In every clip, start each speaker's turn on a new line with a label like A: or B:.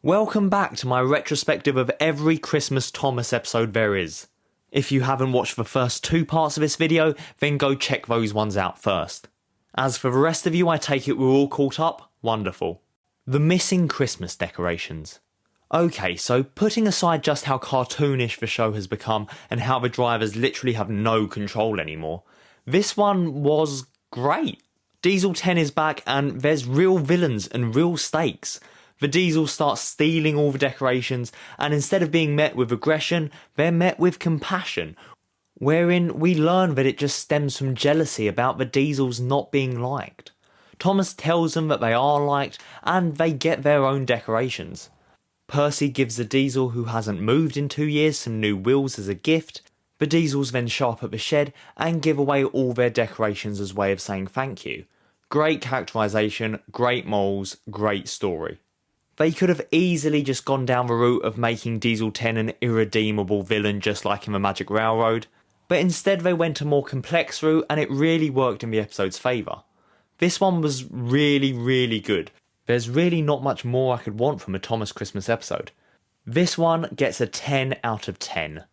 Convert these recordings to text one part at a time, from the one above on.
A: Welcome back to my retrospective of every Christmas Thomas episode there is. If you haven't watched the first two parts of this video, then go check those ones out first. As for the rest of you, I take it we're all caught up? Wonderful. The missing Christmas decorations. Okay, so putting aside just how cartoonish the show has become and how the drivers literally have no control anymore, this one was great. Diesel 10 is back and there's real villains and real stakes. The Diesels start stealing all the decorations, and instead of being met with aggression, they're met with compassion, wherein we learn that it just stems from jealousy about the Diesels not being liked. Thomas tells them that they are liked, and they get their own decorations. Percy gives the Diesel who hasn't moved in 2 years some new wheels as a gift. The Diesels then show up at the shed and give away all their decorations as a way of saying thank you. Great characterisation, great morals, great story. They could have easily just gone down the route of making Diesel 10 an irredeemable villain just like in the Magic Railroad, but instead they went a more complex route and it really worked in the episode's favour. This one was really good. There's really not much more I could want from a Thomas Christmas episode. This one gets a 10 out of 10.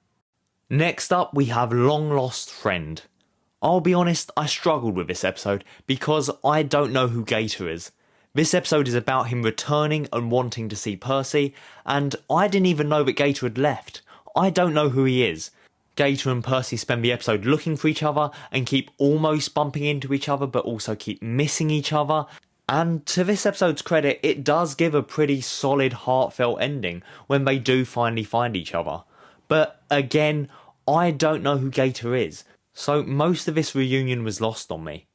A: Next up we have Long Lost Friend. I'll be honest, I struggled with this episode because I don't know who Gator is. This episode is about him returning and wanting to see Percy, and I didn't even know that Gator had left. I don't know who he is. Gator and Percy spend the episode looking for each other and keep almost bumping into each other but also keep missing each other, and to this episode's credit, it does give a pretty solid heartfelt ending when they do finally find each other. But again, I don't know who Gator is, so most of this reunion was lost on me.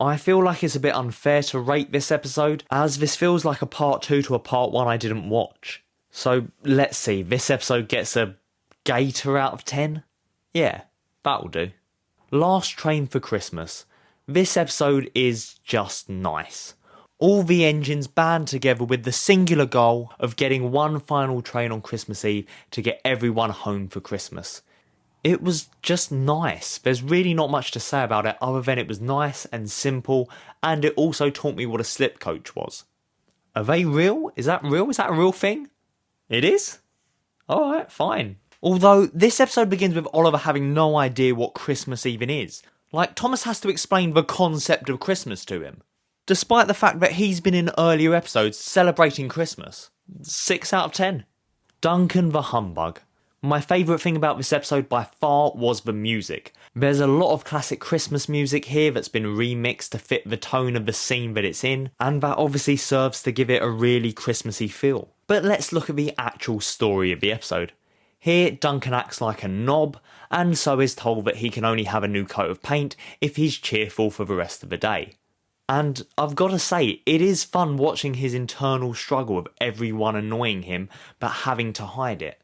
A: I feel like it's a bit unfair to rate this episode, as this feels like a part 2 to a part 1 I didn't watch. So let's see, this episode gets a Gator out of 10? Yeah, that'll do. Last Train for Christmas. This episode is just nice. All the engines band together with the singular goal of getting one final train on Christmas Eve to get everyone home for Christmas. It was just nice. There's really not much to say about it other than it was nice and simple, and it also taught me what a slip coach was. Are they real? Is that real? Is that a real thing? It is? Alright, fine. Although, this episode begins with Oliver having no idea what Christmas even is. Like, Thomas has to explain the concept of Christmas to him. Despite the fact that he's been in earlier episodes celebrating Christmas. 6 out of 10. Duncan the Humbug. My favourite thing about this episode by far was the music. There's a lot of classic Christmas music here that's been remixed to fit the tone of the scene that it's in, and that obviously serves to give it a really Christmassy feel. But let's look at the actual story of the episode. Here, Duncan acts like a knob, and so is told that he can only have a new coat of paint if he's cheerful for the rest of the day. And I've got to say, it is fun watching his internal struggle of everyone annoying him but having to hide it.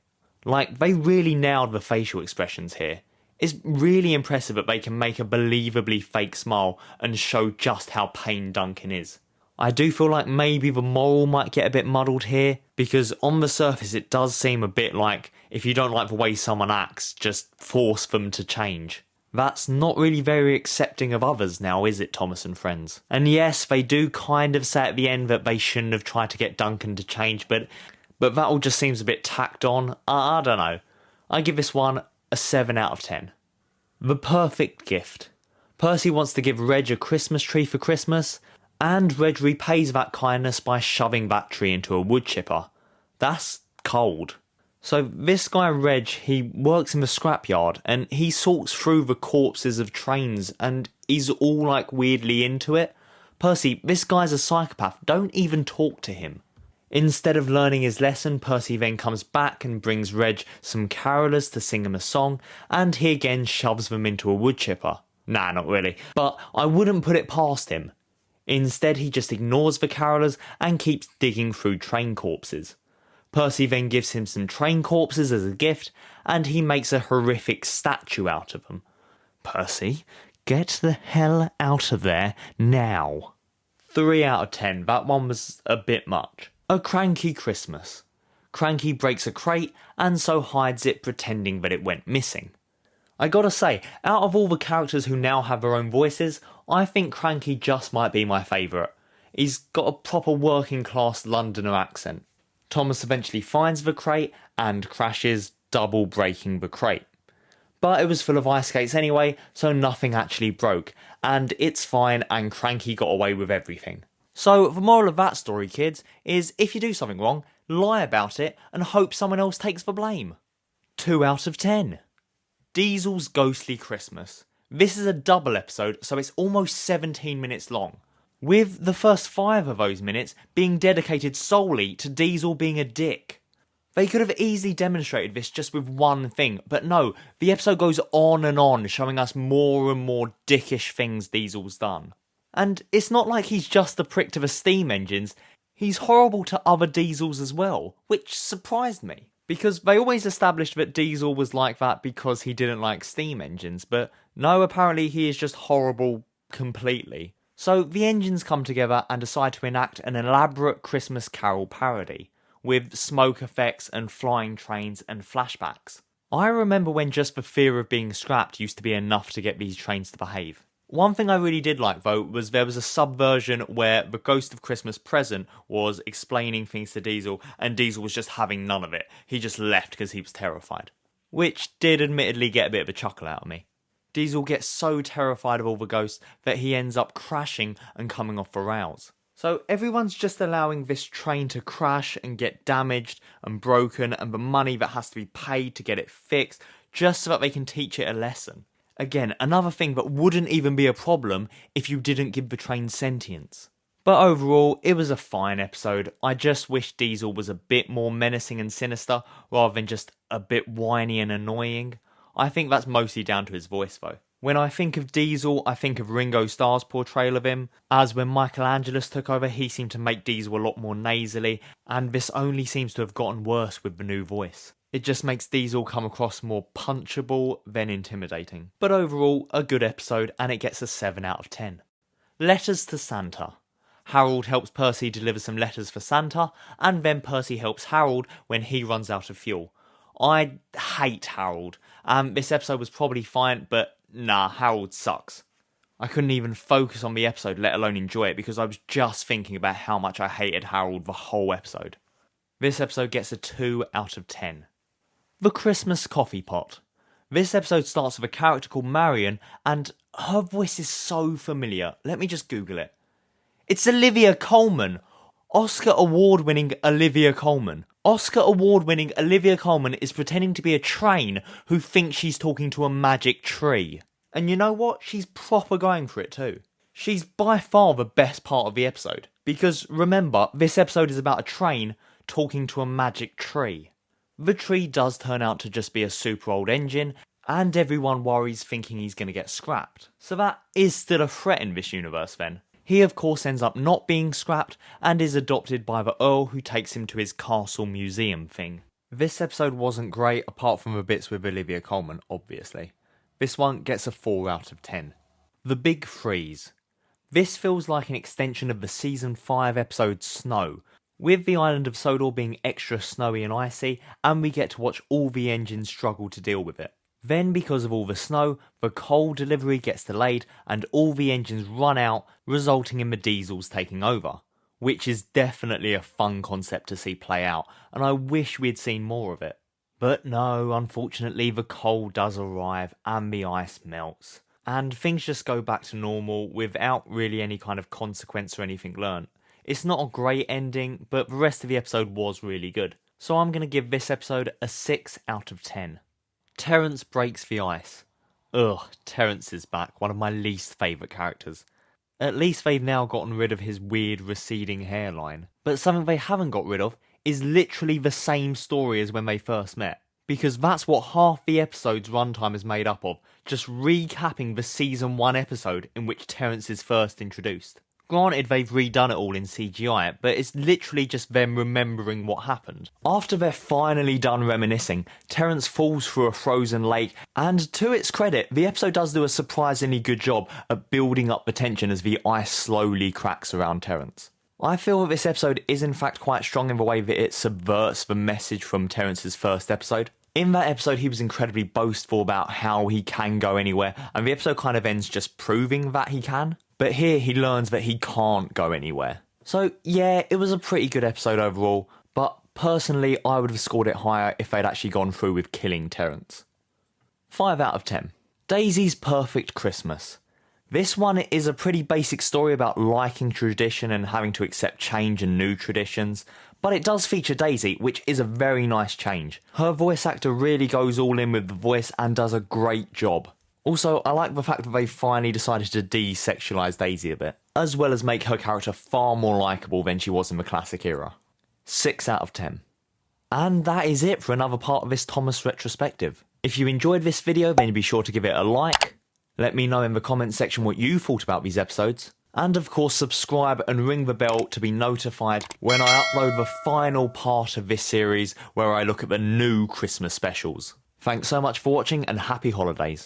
A: Like, they really nailed the facial expressions here. It's really impressive that they can make a believably fake smile and show just how pained Duncan is. I do feel like maybe the moral might get a bit muddled here, because on the surface it does seem a bit like, if you don't like the way someone acts, just force them to change. That's not really very accepting of others now, is it, Thomas and friends? And yes, they do kind of say at the end that they shouldn't have tried to get Duncan to change, but that all just seems a bit tacked on. I don't know. I give this one a 7 out of 10. The perfect gift. Percy wants to give Reg a Christmas tree for Christmas, and Reg repays that kindness by shoving that tree into a wood chipper. That's cold. So this guy Reg, he works in the scrapyard, and he sorts through the corpses of trains, and he's all like weirdly into it. Percy, this guy's a psychopath. Don't even talk to him. Instead of learning his lesson, Percy then comes back and brings Reg some carolers to sing him a song, and he again shoves them into a wood chipper. Nah, not really, but I wouldn't put it past him. Instead, he just ignores the carolers and keeps digging through train corpses. Percy then gives him some train corpses as a gift, and he makes a horrific statue out of them. Percy, get the hell out of there now. 3 out of 10, that one was a bit much. A Cranky Christmas. Cranky breaks a crate and so hides it pretending that it went missing. I gotta say, out of all the characters who now have their own voices, I think Cranky just might be my favourite. He's got a proper working class Londoner accent. Thomas eventually finds the crate and crashes, double breaking the crate. But it was full of ice skates anyway, so nothing actually broke, and it's fine and Cranky got away with everything. So the moral of that story, kids, is if you do something wrong, lie about it and hope someone else takes the blame. 2 out of 10. Diesel's Ghostly Christmas. This is a double episode, so it's almost 17 minutes long, with the first 5 of those minutes being dedicated solely to Diesel being a dick. They could have easily demonstrated this just with one thing, but no, the episode goes on, showing us more and more dickish things Diesel's done. And it's not like he's just a prick to the steam engines, he's horrible to other Diesels as well, which surprised me. Because they always established that Diesel was like that because he didn't like steam engines, but no, apparently he is just horrible completely. So the engines come together and decide to enact an elaborate Christmas Carol parody, with smoke effects and flying trains and flashbacks. I remember when just the fear of being scrapped used to be enough to get these trains to behave. One thing I really did like though was there was a subversion where the Ghost of Christmas Present was explaining things to Diesel and Diesel was just having none of it. He just left because he was terrified. Which did admittedly get a bit of a chuckle out of me. Diesel gets so terrified of all the ghosts that he ends up crashing and coming off the rails. So everyone's just allowing this train to crash and get damaged and broken and the money that has to be paid to get it fixed just so that they can teach it a lesson. Again, another thing that wouldn't even be a problem if you didn't give the train sentience. But overall, it was a fine episode. I just wish Diesel was a bit more menacing and sinister rather than just a bit whiny and annoying. I think that's mostly down to his voice though. When I think of Diesel, I think of Ringo Starr's portrayal of him, as when Michelangelos took over he seemed to make Diesel a lot more nasally, and this only seems to have gotten worse with the new voice. It just makes Diesel come across more punchable than intimidating. But overall, a good episode and it gets a 7 out of 10. Letters to Santa. Harold helps Percy deliver some letters for Santa, and then Percy helps Harold when he runs out of fuel. I hate Harold. This episode was probably fine, but nah, Harold sucks. I couldn't even focus on the episode, let alone enjoy it, because I was just thinking about how much I hated Harold the whole episode. This episode gets a 2 out of 10. The Christmas Coffee Pot. This episode starts with a character called Marion, and her voice is so familiar. Let me just Google it. It's Olivia Colman. Oscar award-winning Olivia Colman. Oscar award-winning Olivia Colman is pretending to be a train who thinks she's talking to a magic tree. And you know what? She's proper going for it too. She's by far the best part of the episode. Because remember, this episode is about a train talking to a magic tree. The tree does turn out to just be a super old engine, and everyone worries thinking he's going to get scrapped. So that is still a threat in this universe then. He of course ends up not being scrapped and is adopted by the Earl who takes him to his castle museum thing. This episode wasn't great apart from the bits with Olivia Colman, obviously. This one gets a 4 out of 10. The Big Freeze. This feels like an extension of the season 5 episode Snow, with the island of Sodor being extra snowy and icy, and we get to watch all the engines struggle to deal with it. Then, because of all the snow, the coal delivery gets delayed and all the engines run out, resulting in the diesels taking over. Which is definitely a fun concept to see play out, and I wish we had seen more of it. But no, unfortunately the coal does arrive and the ice melts. And things just go back to normal without really any kind of consequence or anything learnt. It's not a great ending, but the rest of the episode was really good. So I'm going to give this episode a 6 out of 10. Terence Breaks the Ice. Ugh, Terence is back, one of my least favourite characters. At least they've now gotten rid of his weird receding hairline. But something they haven't got rid of is literally the same story as when they first met. Because that's what half the episode's runtime is made up of, just recapping the season 1 episode in which Terence is first introduced. Granted, they've redone it all in CGI, but it's literally just them remembering what happened. After they're finally done reminiscing, Terence falls through a frozen lake, and to its credit, the episode does do a surprisingly good job at building up the tension as the ice slowly cracks around Terence. I feel that this episode is in fact quite strong in the way that it subverts the message from Terence's first episode. In that episode, he was incredibly boastful about how he can go anywhere, and the episode kind of ends just proving that he can. But here he learns that he can't go anywhere. So yeah, it was a pretty good episode overall, but Personally, I would have scored it higher if they'd actually gone through with killing Terence. 5 out of 10. Daisy's Perfect Christmas. This one is a pretty basic story about liking tradition and having to accept change and new traditions, but it does feature Daisy, which is a very nice change. Her voice actor really goes all in with the voice and does a great job. Also, I like the fact that they finally decided to desexualise Daisy a bit, as well as make her character far more likeable than she was in the classic era. 6 out of 10. And that is it for another part of this Thomas retrospective. If you enjoyed this video, then be sure to give it a like. Let me know in the comments section what you thought about these episodes. And of course subscribe and ring the bell to be notified when I upload the final part of this series where I look at the new Christmas specials. Thanks so much for watching and happy holidays.